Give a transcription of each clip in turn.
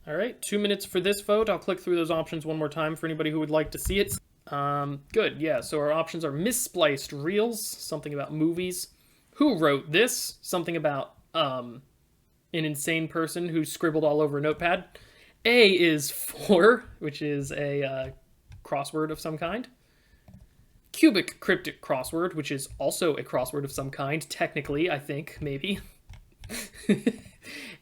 All right, 2 minutes for this vote. I'll click through those options one more time for anybody who would like to see it. Good, yeah, so our options are misspliced reels, something about movies. Who wrote this? Something about an insane person who scribbled all over a notepad. A is for, which is a crossword of some kind. Cubic Cryptic Crossword, which is also a crossword of some kind, technically, I think, maybe.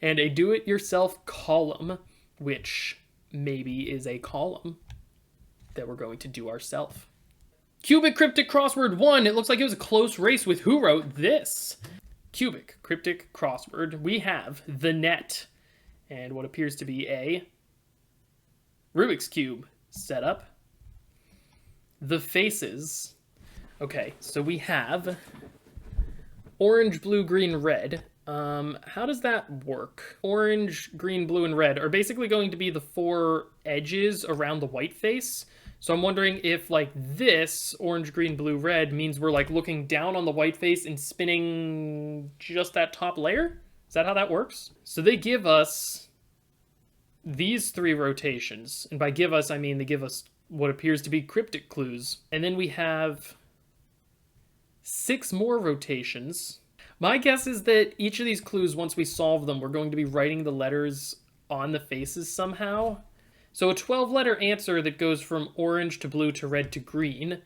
And a do-it-yourself column, which maybe is a column that we're going to do ourselves. Cubic Cryptic Crossword won. It looks like it was a close race with who wrote this. Cubic Cryptic Crossword. We have the net and what appears to be a Rubik's Cube setup. The faces. Okay, so we have orange, blue, green, red. How does that work? Orange, green, blue, and red are basically going to be the 4 edges around the white face. So I'm wondering if, like, this, orange, green, blue, red, means we're, like, looking down on the white face and spinning just that top layer? Is that how that works? So they give us these 3 rotations. And by give us, I mean they give us what appears to be cryptic clues. And then we have 6 more rotations. My guess is that each of these clues, once we solve them, we're going to be writing the letters on the faces somehow. So a 12-letter answer that goes from orange to blue to red to green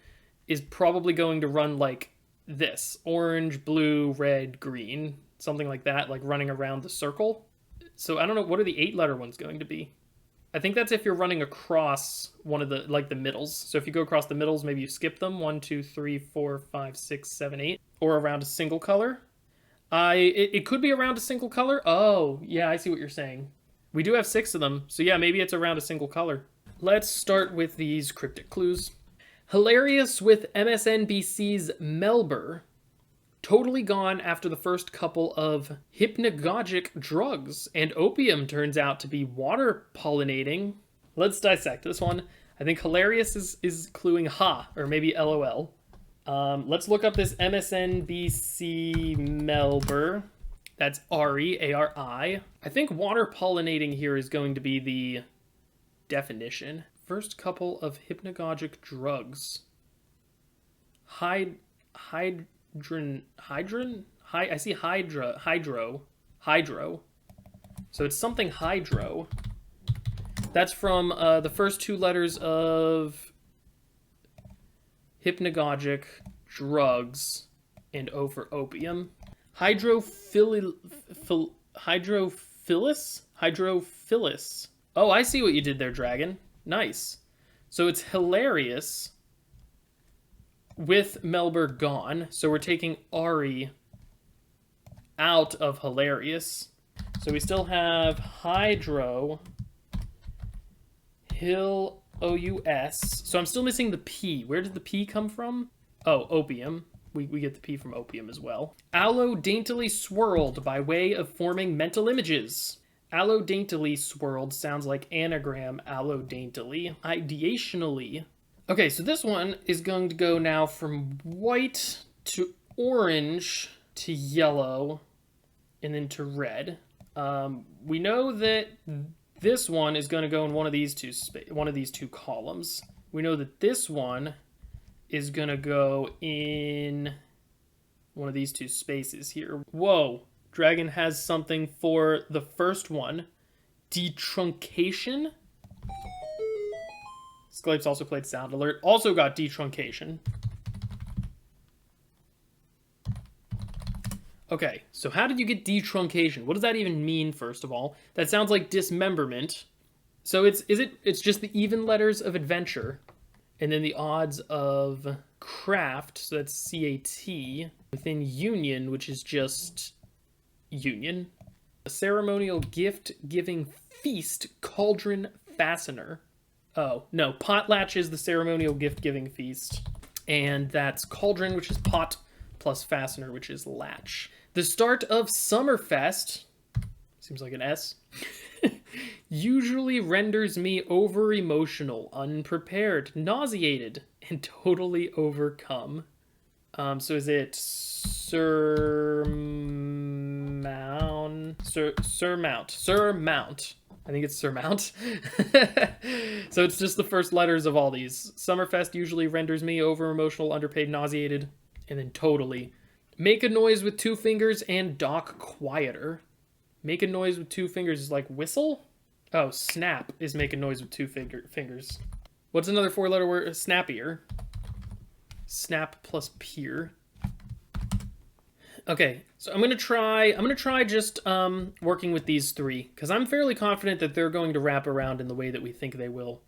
is probably going to run like this. Orange, blue, red, green. Something like that, like running around the circle. So I don't know, what are the 8-letter ones going to be? I think that's if you're running across one of the, like the middles. So if you go across the middles, maybe you skip them. 1, 2, 3, 4, 5, 6, 7, 8. Or around a single color. It could be around a single color. Oh, yeah, I see what you're saying. We do have 6 of them, so yeah, maybe it's around a single color. Let's start with these cryptic clues. Hilarious with MSNBC's Melber. Totally gone after the first couple of hypnagogic drugs, and opium turns out to be water pollinating. Let's dissect this one. I think hilarious is cluing ha, or maybe LOL. Let's look up this MSNBC Melber. That's Ari, A-R-I. I think water pollinating here is going to be the definition. First couple of hypnagogic drugs. I see hydro. So it's something hydro. That's from the first 2 letters of hypnagogic drugs and O for opium. Hydrophilus? Hydrophilus. Oh, I see what you did there, Dragon. Nice. So it's hilarious with Melber gone. So we're taking Ari out of hilarious. So we still have hydro, hill, O-U-S. So I'm still missing the P. Where did the P come from? Oh, opium. We get the P from opium as well. Aloe daintily swirled by way of forming mental images. Aloe daintily swirled sounds like anagram aloe daintily. Ideationally. Okay, so this one is going to go now from white to orange to yellow and then to red. We know that this one is going to go in one of these two columns. We know that this one is going to go in one of these 2 spaces here. Whoa, Dragon has something for the first one. Detruncation. Sclapes also played Sound Alert. Also got detruncation. Okay, so how did you get detruncation? What does that even mean, first of all? That sounds like dismemberment. So it's just the even letters of adventure, and then the odds of craft, so that's C-A-T, within union, which is just union. A ceremonial gift-giving feast cauldron fastener. Oh, no, potlatch is the ceremonial gift-giving feast, and that's cauldron, which is pot, plus fastener, which is latch. The start of Summerfest, seems like an S, usually renders me over-emotional, unprepared, nauseated, and totally overcome. So is it surmount? I think it's surmount. So it's just the first letters of all these. Summerfest usually renders me over emotional, underpaid, nauseated, and then totally. Make a noise with 2 fingers and dock quieter. Make a noise with 2 fingers is like whistle? Oh, snap is make a noise with 2 fingers. What's another 4-letter word? Snappier. Snap plus peer. Okay, so I'm gonna try just working with these 3, because I'm fairly confident that they're going to wrap around in the way that we think they will.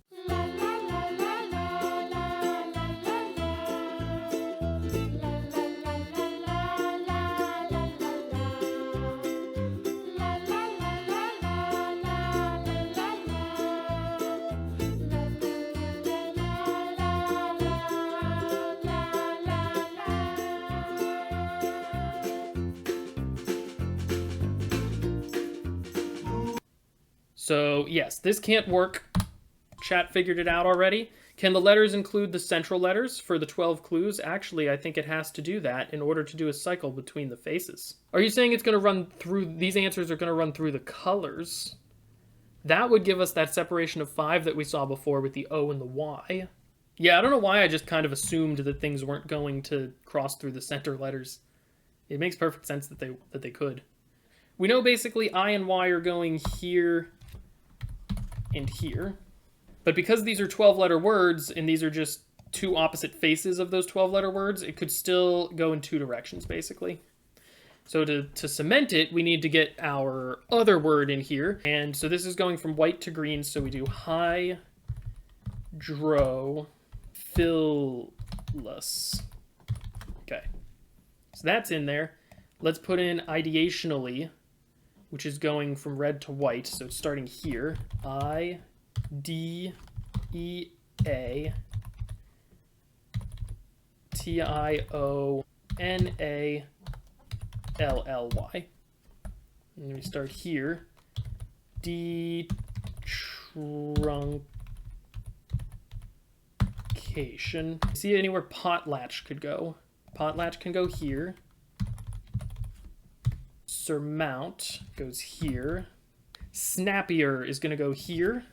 So yes, this can't work. Chat figured it out already. Can the letters include the central letters for the 12 clues? Actually, I think it has to do that in order to do a cycle between the faces. Are you saying it's going to run through, these answers are going to run through the colors? That would give us that separation of 5 that we saw before with the O and the Y. Yeah, I don't know why I just kind of assumed that things weren't going to cross through the center letters. It makes perfect sense that they could. We know basically I and Y are going here and here. But because these are 12-letter words, and these are just 2 opposite faces of those 12-letter words, it could still go in 2 directions, basically. So to cement it, we need to get our other word in here. And so this is going from white to green, so we do hydrophilus. Okay. So that's in there. Let's put in ideationally, which is going from red to white. So it's starting here. I-D-E-A-T-I-O-N-A-L-L-Y. And we start here. Detruncation. See anywhere potlatch could go? Potlatch can go here. Surmount goes here. Snappier is going to go here.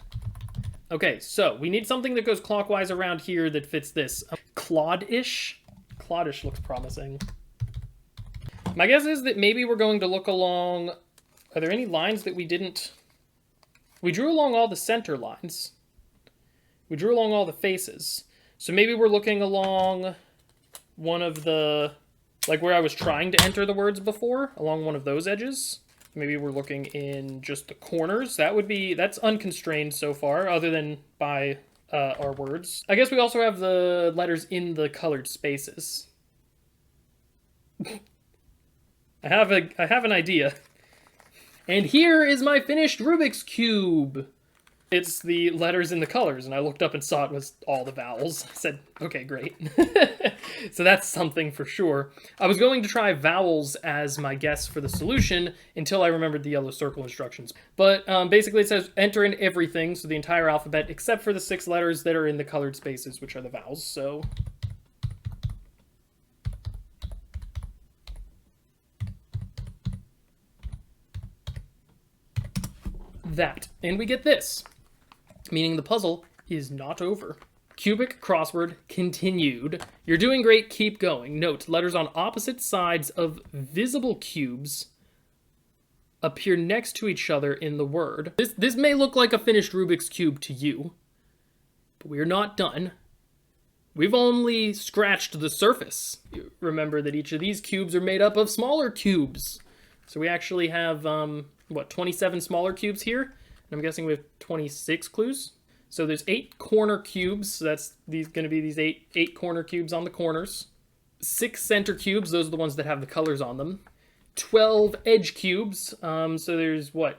Okay, so we need something that goes clockwise around here that fits this. Clodish? Clodish looks promising. My guess is that maybe we're going to look along... Are there any lines that we didn't... We drew along all the center lines. We drew along all the faces. So maybe we're looking along one of the... Like where I was trying to enter the words before, along one of those edges. Maybe we're looking in just the corners. That's unconstrained so far, other than by our words. I guess we also have the letters in the colored spaces. I have an idea. And here is my finished Rubik's Cube. It's the letters in the colors, and I looked up and saw it was all the vowels. I said, okay, great. So that's something for sure. I was going to try vowels as my guess for the solution until I remembered the yellow circle instructions. But basically it says enter in everything, so the entire alphabet, except for the 6 letters that are in the colored spaces, which are the vowels. So that. And we get this, meaning the puzzle is not over. Cubic crossword continued. You're doing great, keep going. Note, letters on opposite sides of visible cubes appear next to each other in the word. This may look like a finished Rubik's Cube to you, but we're not done. We've only scratched the surface. Remember that each of these cubes are made up of smaller cubes. So we actually have, 27 smaller cubes here? And I'm guessing we have 26 clues. So there's 8 corner cubes. So that's going to be these eight corner cubes on the corners. 6 center cubes. Those are the ones that have the colors on them. 12 edge cubes. So there's 4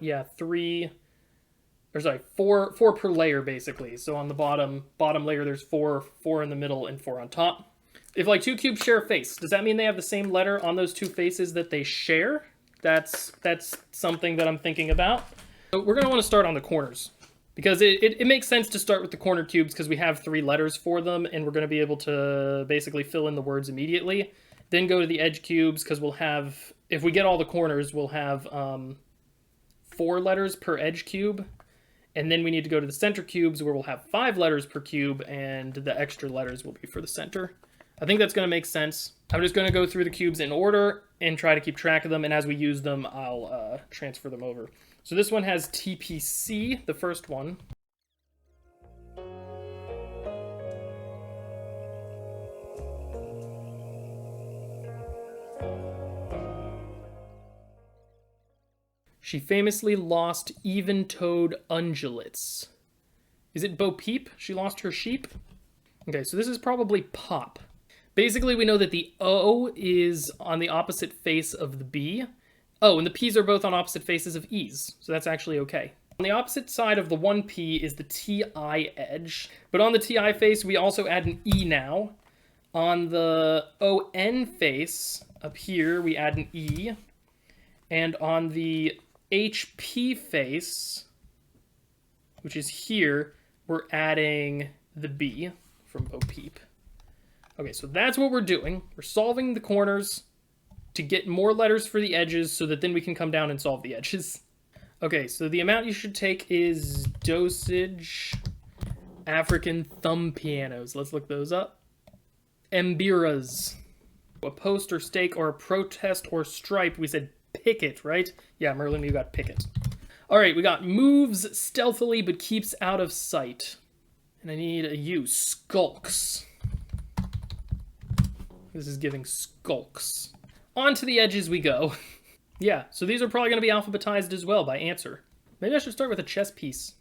per layer basically. So on the bottom layer there's 4 in the middle, and 4 on top. If like 2 cubes share a face, does that mean they have the same letter on those 2 faces that they share? That's something that I'm thinking about. So we're going to want to start on the corners, because it makes sense to start with the corner cubes because we have 3 letters for them, and we're going to be able to basically fill in the words immediately. Then go to the edge cubes because we'll have, if we get all the corners, we'll have 4 letters per edge cube. And then we need to go to the center cubes where we'll have 5 letters per cube, and the extra letters will be for the center. I think that's going to make sense. I'm just going to go through the cubes in order and try to keep track of them, and as we use them, I'll transfer them over. So this one has TPC, the first one. She famously lost even-toed ungulates. Is it Bo Peep? She lost her sheep? Okay, so this is probably pop. Basically, we know that the O is on the opposite face of the B. Oh, and the P's are both on opposite faces of E's, so that's actually okay. On the opposite side of the one P is the TI edge, but on the TI face, we also add an E now. On the ON face, up here, we add an E. And on the HP face, which is here, we're adding the B from Bo Peep. Okay, so that's what we're doing. We're solving the corners to get more letters for the edges so that then we can come down and solve the edges. Okay, so the amount you should take is dosage, African thumb pianos. Let's look those up. Mbiras. A post or stake or a protest or stripe. We said picket, right? Yeah, Merlin, you got picket. All right, we got moves stealthily but keeps out of sight. And I need a U. Skulks. This is giving skulks. On to the edges we go. Yeah, so these are probably going to be alphabetized as well by answer. Maybe I should start with a chess piece.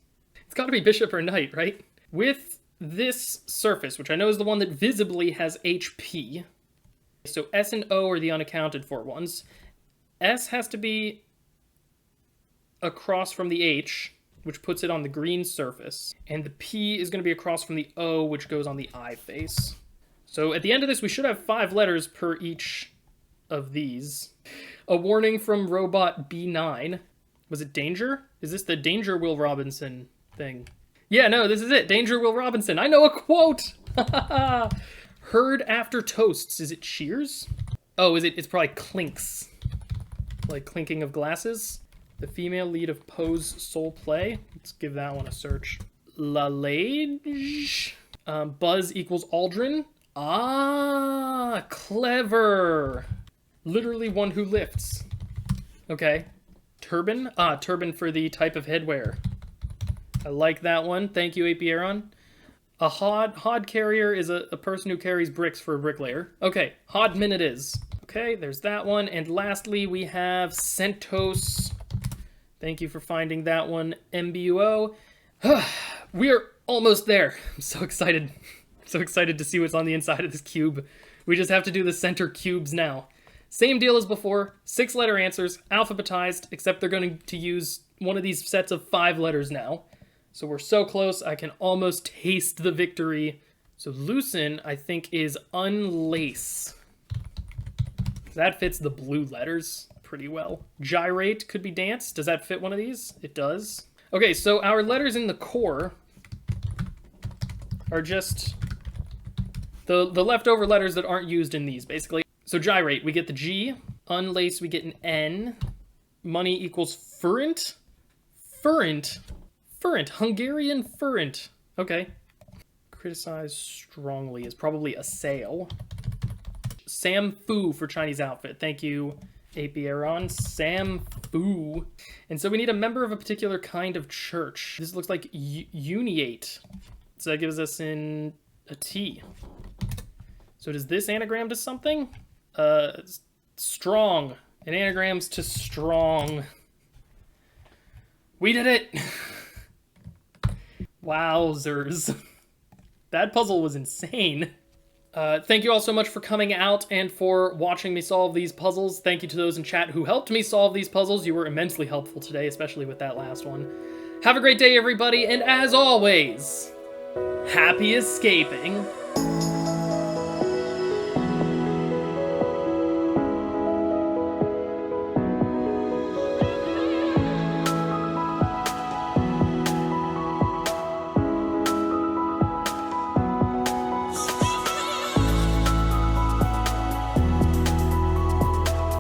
It's got to be bishop or knight, right? With this surface, which I know is the one that visibly has HP. So S and O are the unaccounted for ones. S has to be across from the H, which puts it on the green surface. And the P is going to be across from the O, which goes on the I face. So at the end of this, we should have 5 letters per each of these. A warning from robot B9. Was it Danger? Is this the Danger Will Robinson thing? Yeah, no, this is it. Danger Will Robinson. I know a quote! Heard after toasts. Is it cheers? Oh, it's probably clinks. Like clinking of glasses. The female lead of Poe's Soul Play. Let's give that one a search. Lalage. Buzz equals Aldrin. Ah, clever. Literally one who lifts. Okay. Turban. Ah, turban for the type of headwear. I like that one. Thank you, AP Aaron. A hod carrier is a person who carries bricks for a bricklayer. Okay, hodman it is. Okay, there's that one. And lastly, we have Centos. Thank you for finding that one. MBUO. We are almost there. I'm so excited. So excited to see what's on the inside of this cube. We just have to do the center cubes now. Same deal as before, 6-letter answers, alphabetized, except they're going to use one of these sets of 5 letters now. So we're so close, I can almost taste the victory. So loosen, I think, is unlace. That fits the blue letters pretty well. Gyrate could be dance. Does that fit one of these? It does. Okay, so our letters in the core are just the leftover letters that aren't used in these, basically. So gyrate, we get the G. Unlace, we get an N. Money equals furrent. Furrent. Furrent. Hungarian furrent. Okay. Criticize strongly is probably assail. Sam Fu for Chinese outfit. Thank you, AP Aaron. Sam Fu. And so we need a member of a particular kind of church. This looks like uniate. So that gives us in a T. So does this anagram to something? Strong. It anagrams to strong. We did it! Wowzers. That puzzle was insane. Thank you all so much for coming out and for watching me solve these puzzles. Thank you to those in chat who helped me solve these puzzles. You were immensely helpful today, especially with that last one. Have a great day, everybody, and as always, happy escaping.